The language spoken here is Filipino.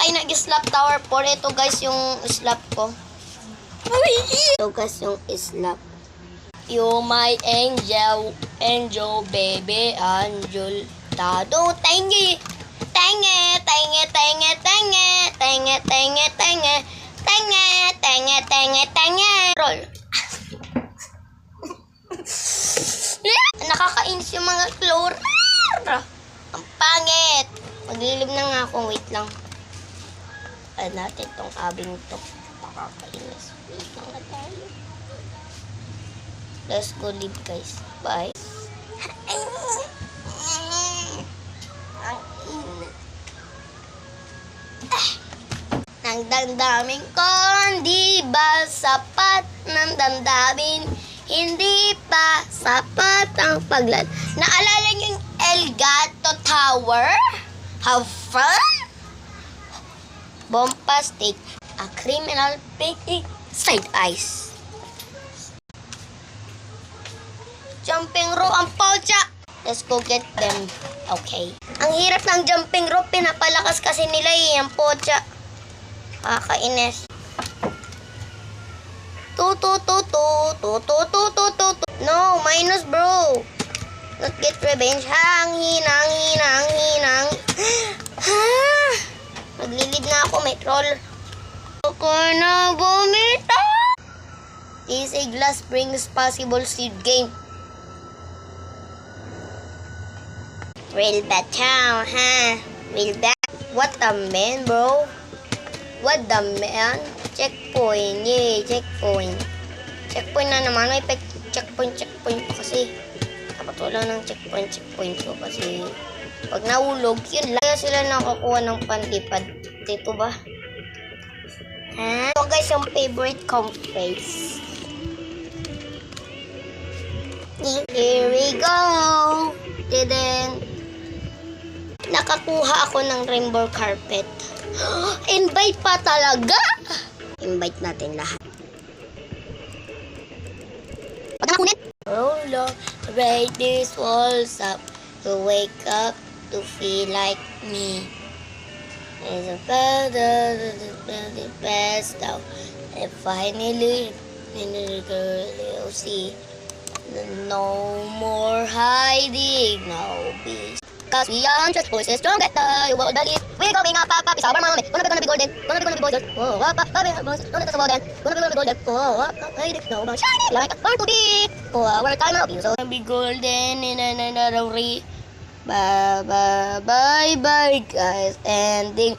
kay nag-slap tower 4. Ito guys yung slap ko. Ito guys yung slap. You my angel, angel baby, angel. Tado, tenge. Tenge, tenge, tenge, tenge. Tenge, tenge, tenge. Tenge, tenge, tenge, tenge. Roll. Nakakainis yung mga floor. Ang pangit. Maglilib na nga ako. Wait lang. Add natin tong abing to. Nakakainis. Wait lang na tayo. Let's go live guys. Bye. Ang damdamin ko, di ba sapat ng damdamin? Hindi pa sapat ang paglan. Naalala niyo yung Elgato Tower? Have fun? Bombastic. A criminal picking side eyes. Jumping rope ang pocha. Let's go get them. Okay. Ang hirap ng jumping rope. Pinapalakas kasi nila yung pocha. Kakainis. No, minus bro. Not get revenge. Hangin. Maglilid na ako. May troll. Ako na bumita. Is a glass brings possible seed game. Real bad town, huh? Real bad. What the man, bro? What the man? Checkpoint, yay, checkpoint. Checkpoint na naman. May checkpoint pa kasi. Dapat wala ng checkpoint ko kasi pag nahulog, yun lang. Kaya sila nakakuha ng panlipad. Dito ba? Ha? So guys, yung favorite kong face. Here we go. Nakakuha ako ng rainbow carpet. Invite pa talaga? Invite natin lahat. Roll up, break these walls up, to wake up, to feel like me. It's a better, the best out. And finally, girl, you'll see. No more hiding, no peace. Cause we are just voices strong at the world that is. We're going up, it's our moment. Gonna be golden. Oh, up, don't let us fall again. Gonna be golden. Oh, up, no more shining like a born to be. For our time of you, so gonna be golden in another way. Bye, guys. Ending.